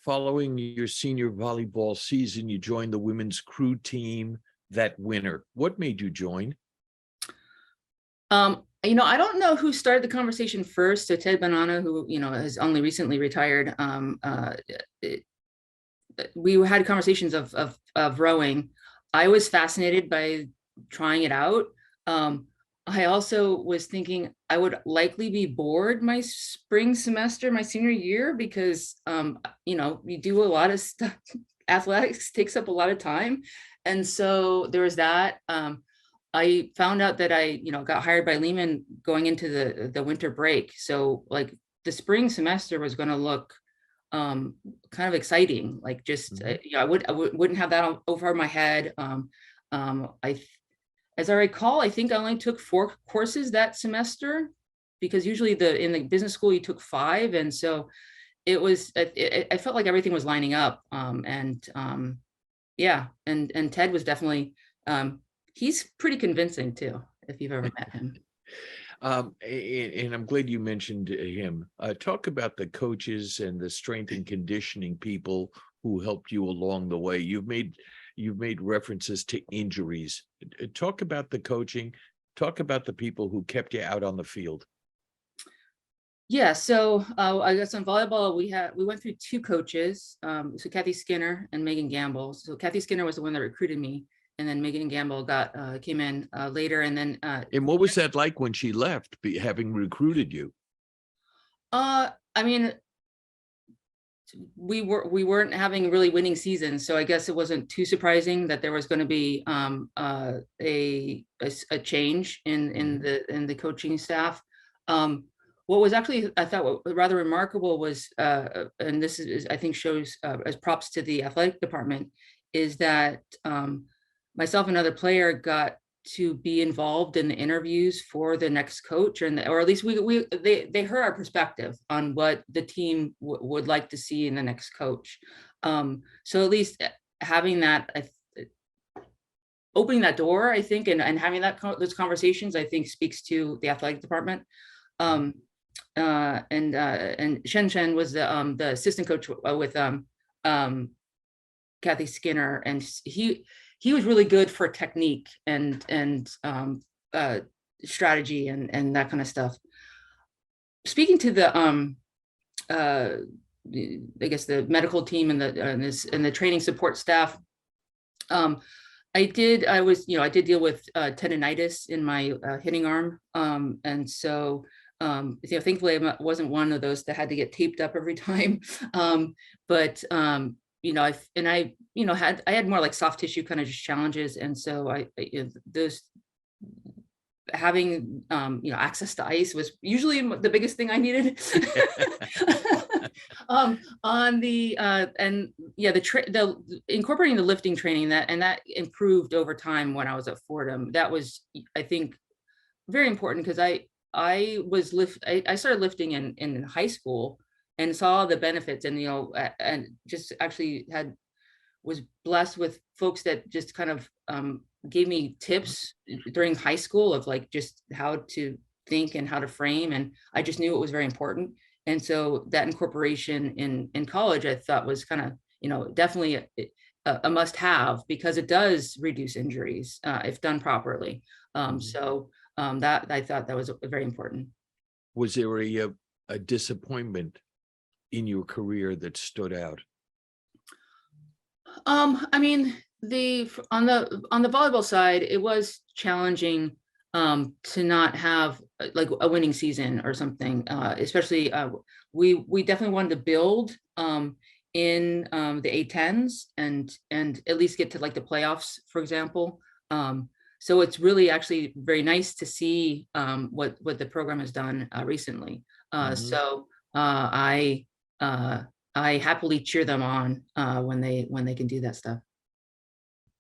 Following your senior volleyball season, you joined the women's crew team that winter. What made you join? I don't know who started the conversation first. So Ted Banana, who, has only recently retired, it, we had conversations of rowing. I was fascinated by trying it out. I also was thinking I would likely be bored my spring semester, my senior year, because you do a lot of stuff. Athletics takes up a lot of time, and so there was that. I found out that I, got hired by Lehman going into the winter break. So like the spring semester was going to look kind of exciting. Like just wouldn't have that over my head. I As I recall, I think I only took 4 courses that semester, because usually in the business school you took 5, and so I felt like everything was lining up. And Ted was definitely he's pretty convincing too, if you've ever met him. And I'm glad you mentioned him. Talk about the coaches and the strength and conditioning people who helped you along the way. You've made references to injuries. Talk about the coaching. Talk about the people who kept you out on the field. Yeah, so I guess on volleyball we went through 2 coaches, so Kathy Skinner and Megan Gamble. So Kathy Skinner was the one that recruited me, and then Megan Gamble came in later, and then. And what was that like when she left, having recruited you? I mean, we weren't having really winning seasons, so I guess it wasn't too surprising that there was going to be a change in the coaching staff. What was actually, I thought, rather remarkable was, and this is I think shows as props to the athletic department, is that myself and another player got to be involved in the interviews for the next coach, or at least they heard our perspective on what the team would like to see in the next coach. So at least having that, opening that door, I think, and having those conversations, I think speaks to the athletic department. And Shen Shen was the assistant coach with Kathy Skinner, and he was really good for technique and strategy and that kind of stuff. Speaking to the I guess the medical team and the training support staff, I did deal with tendonitis in my hitting arm, and so thankfully I wasn't one of those that had to get taped up every time. But I had more like soft tissue kind of just challenges, and so those having access to ice was usually the biggest thing I needed. The incorporating the lifting training that improved over time when I was at Fordham. That was, I think, very important, because I started lifting in high school and saw the benefits, and just actually was blessed with folks that just kind of gave me tips during high school of like just how to think and how to frame, and I just knew it was very important. And so that incorporation in college, I thought, was kind of definitely a must have, because it does reduce injuries if done properly. That I thought that was very important. Was there a disappointment in your career that stood out? I mean, on the volleyball side, it was challenging to not have like a winning season or something. Especially we definitely wanted to build in the A10s and at least get to like the playoffs, for example. So it's really actually very nice to see what the program has done recently. So I happily cheer them on when they can do that stuff.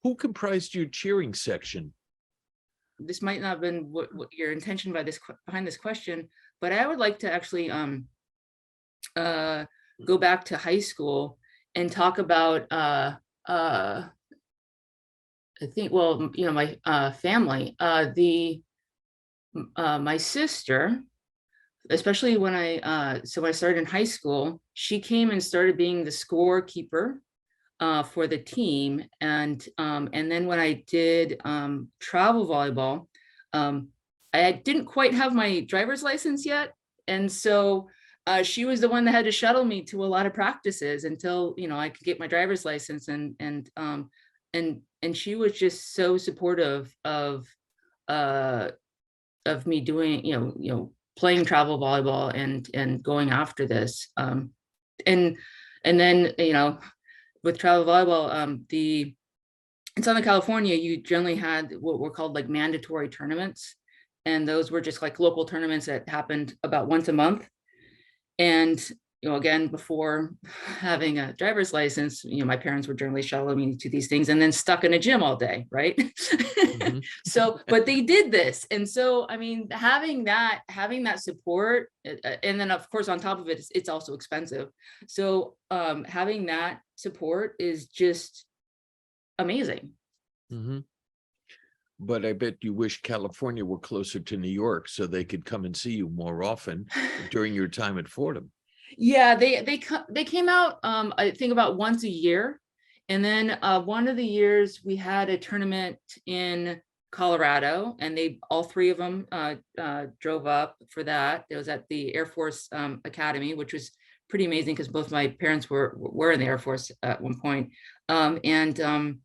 Who comprised your cheering section? This might not have been what your intention behind this question, but I would like to actually go back to high school and talk about I think, well, my family. My sister especially when I started in high school, she came and started being the scorekeeper for the team. And then when I did travel volleyball, I didn't quite have my driver's license yet. And so she was the one that had to shuttle me to a lot of practices until, I could get my driver's license. And she was just so supportive of me doing, playing travel volleyball and going after this. And then, with travel volleyball, in Southern California, you generally had what were called like mandatory tournaments. And those were just like local tournaments that happened about once a month. And, again, before having a driver's license, my parents would generally shuttle me to these things and then stuck in a gym all day, right? Mhm. So, but they did this. And so, I mean, having that support, and then of course, on top of it, it's also expensive. So having that support is just amazing. Mhm. But I bet you wish California were closer to New York so they could come and see you more often during your time at Fordham. Yeah, they came out, I think about once a year. And then one of the years we had a tournament in Colorado, and all three of them drove up for that. It was at the Air Force Academy, which was pretty amazing because both my parents were in the Air Force at one point. And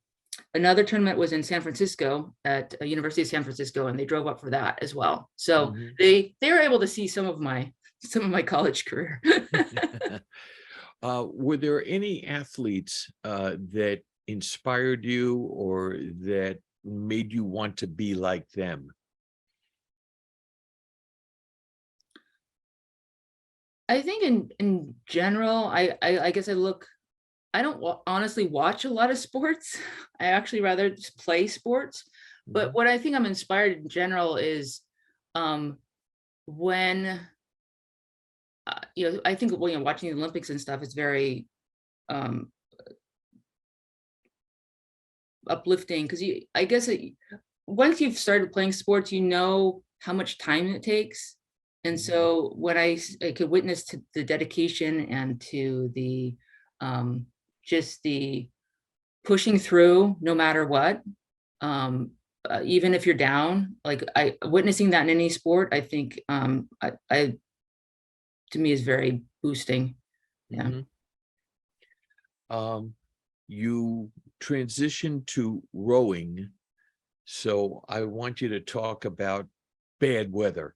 another tournament was in San Francisco at University of San Francisco, and they drove up for that as well. So Mhm. they were able to see some of my college career. Were there any athletes that inspired you or that made you want to be like them? I think in general, I guess I don't honestly watch a lot of sports. I actually rather just play sports. But Mhm. what I think I'm inspired in general is when I think watching the Olympics and stuff is very um uplifting, because I guess once you've started playing sports, how much time it takes. And Mhm. so when I could witness to the dedication and to the just the pushing through no matter what, um even if you're down, like I witnessing that in any sport, I think I to me is very boosting. Yeah. Mhm. Um, you transitioned to rowing, so I want you to talk about bad weather.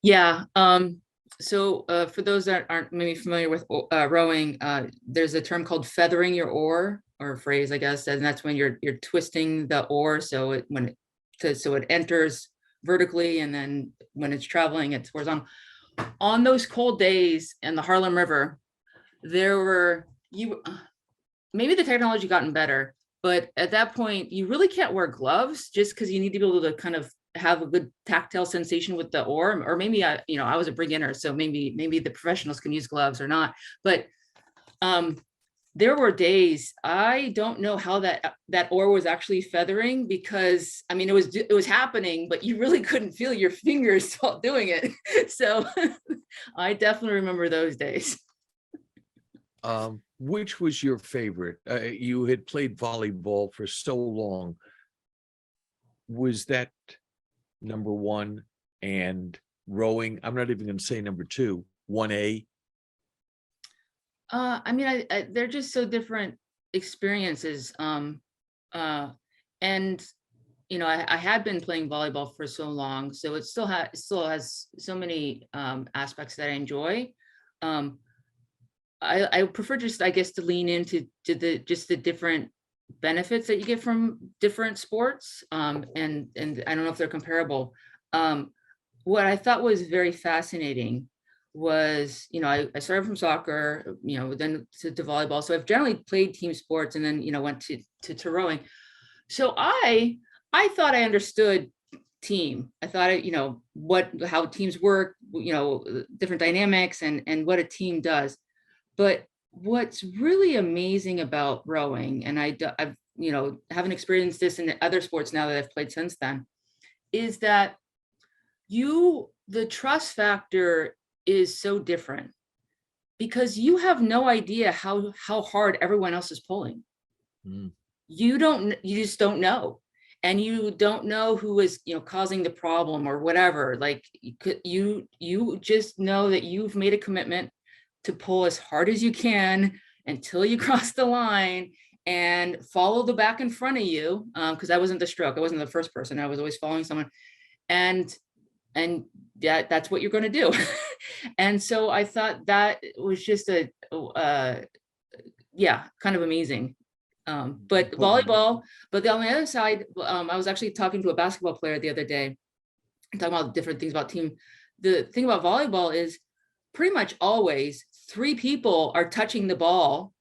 Yeah. So for those that aren't maybe familiar with rowing, there's a term called feathering your oar, or a phrase, I guess, and that's when you're twisting the oar so it enters vertically, and then when it's traveling, it's horizontal. On those cold days in the Harlem River, there were maybe the technology gotten better, but at that point you really can't wear gloves, just because you need to be able to kind of have a good tactile sensation with the oar. Or maybe I was a beginner, so maybe the professionals can use gloves or not. But um there were days I don't know how that oar was actually feathering, because I mean it was happening, but you really couldn't feel your fingers while doing it. So I definitely remember those days. Which was your favorite? You had played volleyball for so long. Was that number one? And rowing, I'm not even going to say number two, 1A. I mean, they're just so different experiences. And I had been playing volleyball for so long, so it still has so many aspects that I enjoy. Um, I prefer just, I guess, to lean into the different benefits that you get from different sports. And I don't know if they're comparable. What I thought was very fascinating was, I started from soccer, then to volleyball. So I've generally played team sports, and then, went to rowing. So I thought I understood team. I thought how teams work, different dynamics and what a team does. But what's really amazing about rowing, and I've haven't experienced this in other sports now that I've played since then, is that the trust factor is so different because you have no idea how hard everyone else is pulling. Mm. You just don't know. And you don't know who is, causing the problem or whatever. Like you just know that you've made a commitment to pull as hard as you can until you cross the line and follow the back in front of you. Because I wasn't the stroke. I wasn't the first person. I was always following someone. And that's what you're going to do. And so I thought that was just kind of amazing. But volleyball, but on the other side, I was actually talking to a basketball player the other day, talking about different things about team. The thing about volleyball is pretty much always 3 people are touching the ball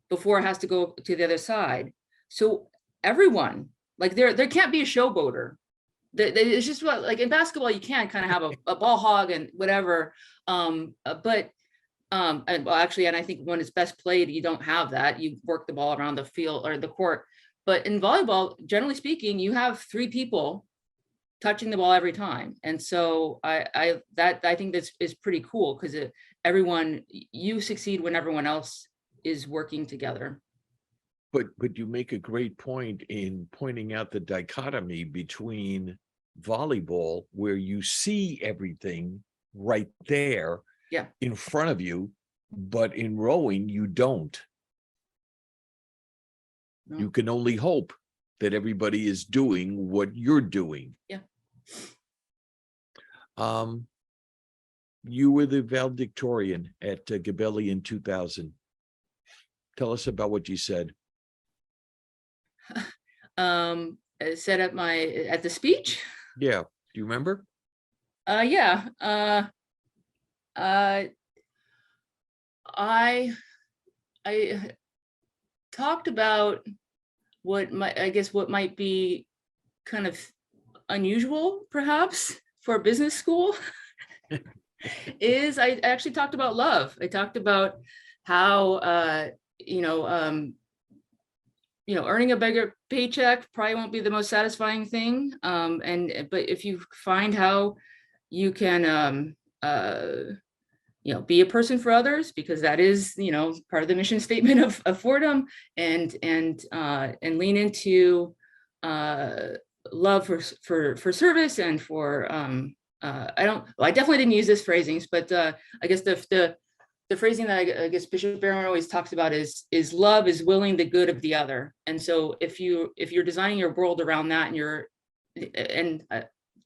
before it has to go to the other side. So everyone, like there can't be a showboater. It's just what, like in basketball, you can kind of have a ball hog and whatever. And well, actually, and I think when it's best played, you don't have that. You work the ball around the field or the court. But in volleyball, generally speaking, you have 3 people touching the ball every time. And so I think this is pretty cool because you succeed when everyone else is working together. But you make a great point in pointing out the dichotomy between volleyball, where you see everything right there in front of you, but in rowing, you don't. No. You can only hope that everybody is doing what you're doing. Yeah. You were the valedictorian at Gabelli in 2000. Tell us about what you said. I said at the speech. Yeah. Do you remember? Yeah. I talked about what might be kind of unusual, perhaps, for a business school. Is I actually talked about love. I talked about how earning a bigger paycheck probably won't be the most satisfying thing. But if you find how you can be a person for others, because that is, part of the mission statement of Fordham, and lean into love for service and for I definitely didn't use this phrasings, but I guess the phrasing that I guess Bishop Barron always talks about is love is willing the good of the other. And so if you're designing your world around that, and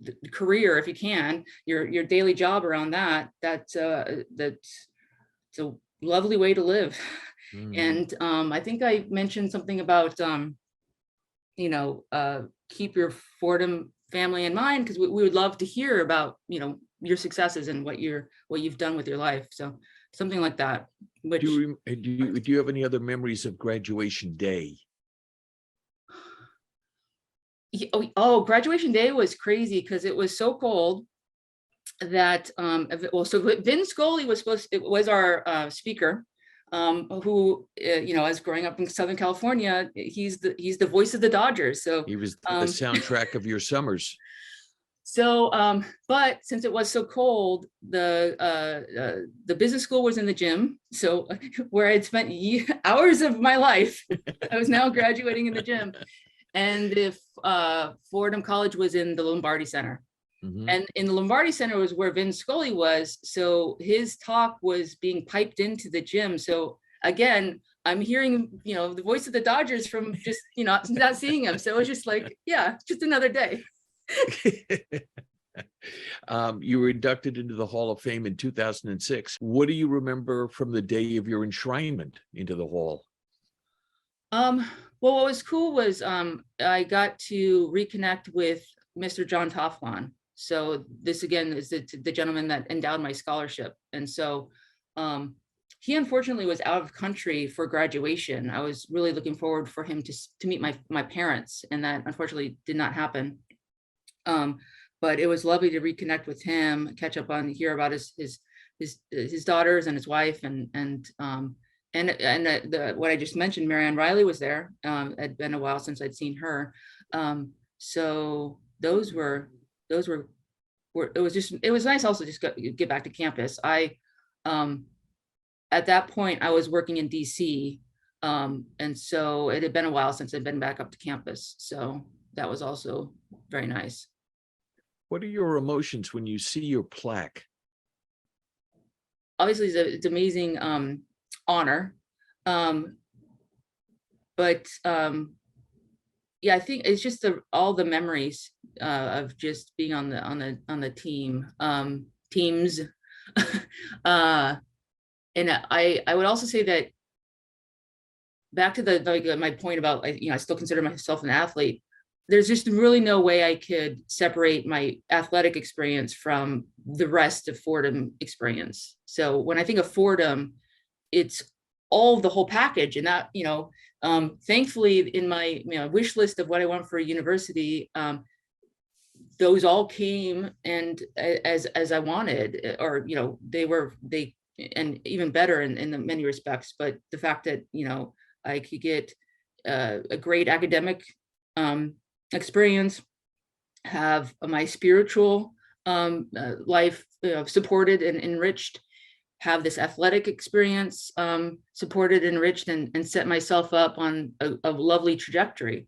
the career, if you can, your daily job around that's a lovely way to live. And I think I mentioned something about keep your Fordham family in mind, because we would love to hear about your successes and what you've done with your life. So something like that. Which do you have any other memories of graduation day? Graduation day was crazy because it was so cold that so Vin Scully was our speaker, who as growing up in Southern California, he's the voice of the Dodgers. So he was the soundtrack of your summers. So but since it was so cold, the business school was in the gym. So where I'd spent hours of my life, I was now graduating in the gym. And if Fordham College was in the Lombardi Center. Mm-hmm. And in the Lombardi Center was where Vin Scully was. So his talk was being piped into the gym. So again, I'm hearing, the voice of the Dodgers from just, not seeing him. So it was just like, just another day. You were inducted into the Hall of Fame in 2006. What do you remember from the day of your enshrinement into the Hall? Well, what was cool was I got to reconnect with Mr. John Tofflon. So this again is the gentleman that endowed my scholarship. And so he unfortunately was out of country for graduation. I was really looking forward for him to meet my parents, and that unfortunately did not happen. But it was lovely to reconnect with him, catch up on, hear about his daughters and his wife, and what I just mentioned, Marianne Riley was there. It had been a while since I'd seen her. So those were it was nice also just get back to campus. At that point I was working in DC. And so it had been a while since I'd been back up to campus. So that was also very nice. What are your emotions when you see your plaque? Obviously it's amazing honor. But yeah, I think it's just all the memories of just being on the teams. And I would also say that back to my point about, I still consider myself an athlete. There's just really no way I could separate my athletic experience from the rest of Fordham experience. So when I think of Fordham, it's all the whole package. And that, thankfully in my wish list of what I want for a university, those all came and as I wanted, or, they and even better in the many respects. But the fact that, I could get a great academic experience, have my spiritual life supported and enriched, have this athletic experience supported, enriched, and set myself up on a lovely trajectory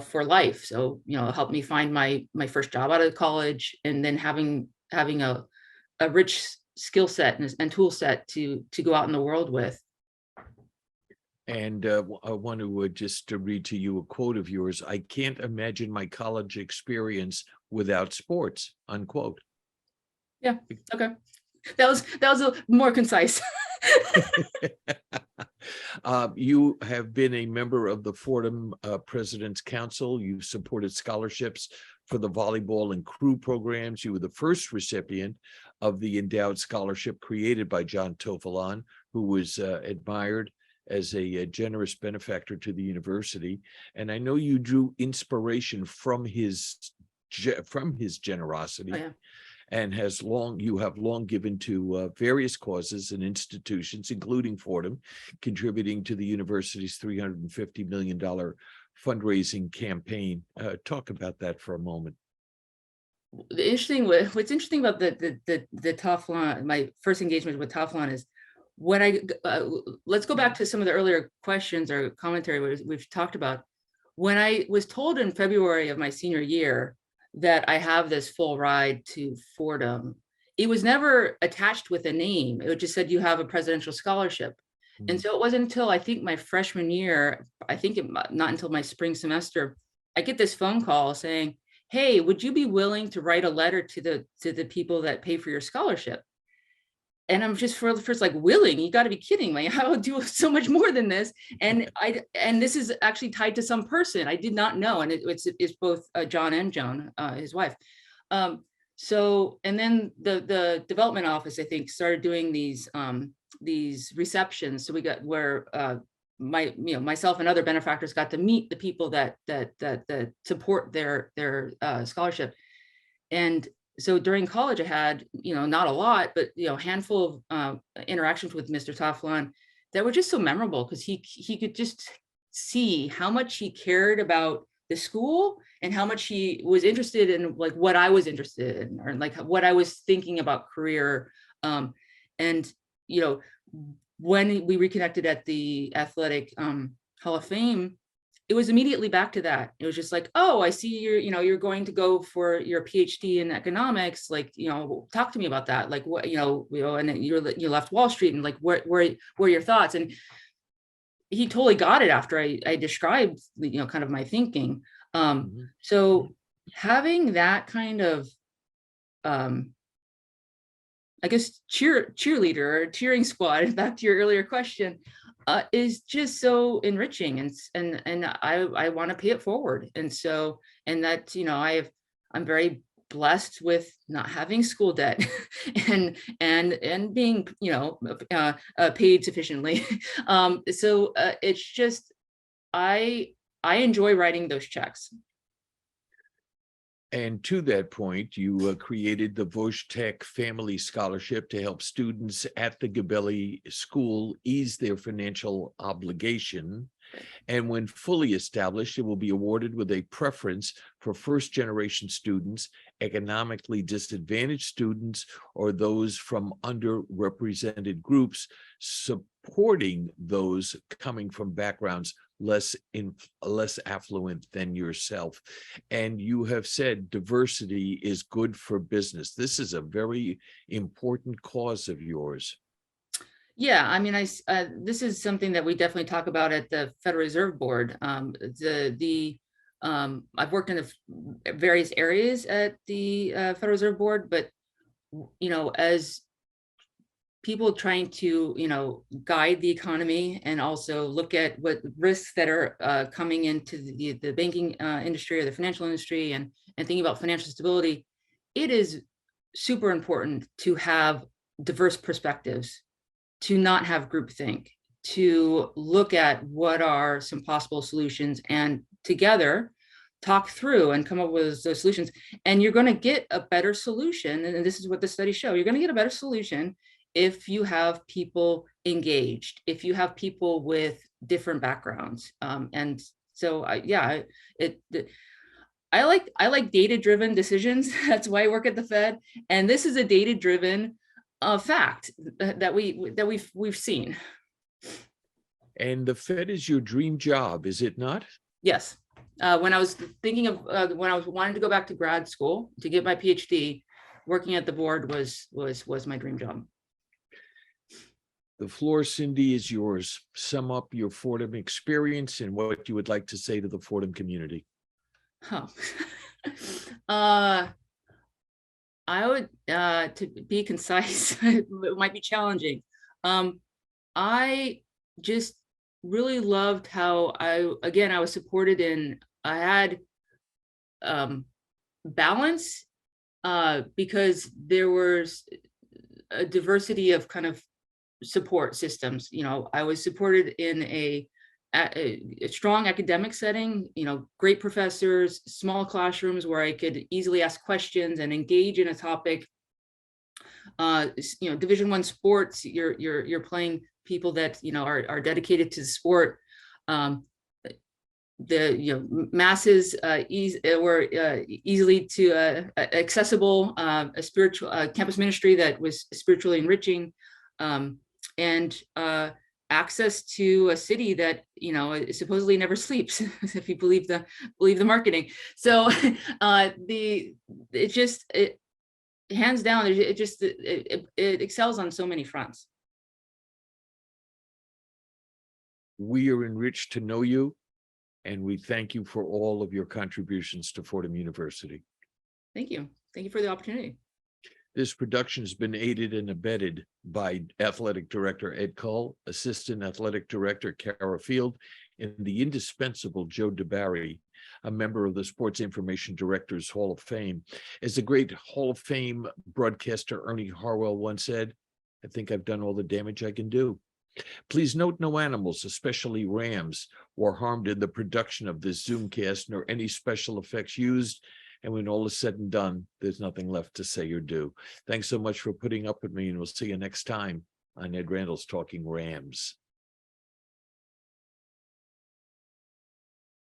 for life. So, it helped me find my first job out of college, and then having a rich skill set and tool set to go out in the world with. And I want to just read to you a quote of yours. "I can't imagine my college experience without sports," unquote. Yeah. Okay. That was a more concise. You have been a member of the Fordham President's Council. You supported scholarships for the volleyball and crew programs. You were the first recipient of the endowed scholarship created by John Tofelon, who was admired as a generous benefactor to the university. And I know you drew inspiration from his generosity. Oh, yeah. And you have long given to various causes and institutions, including Fordham, contributing to the university's $350 million fundraising campaign. Talk about that for a moment. What's interesting about the Tofelon, my first engagement with Tofelon, is when let's go back to some of the earlier questions or commentary we've talked about. When I was told in February of my senior year that I have this full ride to Fordham, it was never attached with a name. It just said you have a presidential scholarship. Mm-hmm. And so it wasn't until I think my freshman year, not until my spring semester, I get this phone call saying, "Hey, would you be willing to write a letter to the people that pay for your scholarship?" And I'm just first like, willing? You got to be kidding me! I would do so much more than this. And this is actually tied to some person I did not know, and it's both John and Joan, his wife. So, and then the development office, I think, started doing these receptions. So we got where myself and other benefactors got to meet the people that support their scholarship. And so during college, I had, not a lot, but, handful of interactions with Mr. Tofelon that were just so memorable, because he could just see how much he cared about the school and how much he was interested in like what I was interested in, or like what I was thinking about career. And, when we reconnected at the Athletic Hall of Fame, it was immediately back to that. It was just like, "Oh, I see you're going to go for your PhD in economics. Like, talk to me about that. Like, what, and then you left Wall Street, and like, what were your thoughts?" And he totally got it after I described, kind of my thinking. So having that kind of, I guess, cheerleader or cheering squad, back to your earlier question, is just so enriching, and I want to pay it forward. And so, and that, I'm very blessed with not having school debt and being, paid sufficiently. So it's just, I enjoy writing those checks. And to that point, you created the Vojtech Family Scholarship to help students at the Gabelli School ease their financial obligation. And when fully established, it will be awarded with a preference for first-generation students, economically disadvantaged students, or those from underrepresented groups, supporting those coming from backgrounds less affluent than yourself. And you have said diversity is good for business. This is a very important cause of yours. Yeah, I mean, this is something that we definitely talk about at the Federal Reserve Board. I've worked in the various areas at the Federal Reserve Board, but as people trying to guide the economy and also look at what risks that are coming into the banking industry or the financial industry, and thinking about financial stability, it is super important to have diverse perspectives, to not have groupthink, to look at what are some possible solutions, and together talk through and come up with those solutions. And you're going to get a better solution. And this is what the studies show. You're going to get a better solution if you have people engaged, if you have people with different backgrounds. And so, I like data-driven decisions. That's why I work at the Fed. And this is a data-driven fact that we've seen. And the Fed is your dream job, is it not? Yes. When I was thinking of when I was wanting to go back to grad school to get my PhD, working at the board was my dream job. The floor, Cindy, is yours. Sum up your Fordham experience and what you would like to say to the Fordham community. Oh. I would, to be concise, it might be challenging. I just really loved how I was supported in, I had balance because there was a diversity of kind of support systems. I was supported in a strong academic setting, great professors, small classrooms where I could easily ask questions and engage in a topic. Division I sports, you're playing people that are dedicated to the sport. The masses were easily to accessible, a spiritual campus ministry that was spiritually enriching, and access to a city that supposedly never sleeps, if you believe the marketing. So it hands down, it excels on so many fronts. We are enriched to know you, and we thank you for all of your contributions to Fordham University. Thank you. Thank you for the opportunity. This production has been aided and abetted by Athletic Director Ed Cull, Assistant Athletic Director Kara Field, and the indispensable Joe DeBarry, a member of the Sports Information Directors Hall of Fame. As the great Hall of Fame broadcaster Ernie Harwell once said, "I think I've done all the damage I can do." Please note no animals, especially rams, were harmed in the production of this Zoomcast, nor any special effects used. And when all is said and done, there's nothing left to say or do. Thanks so much for putting up with me, and we'll see you next time on Ed Randall's Talking Rams.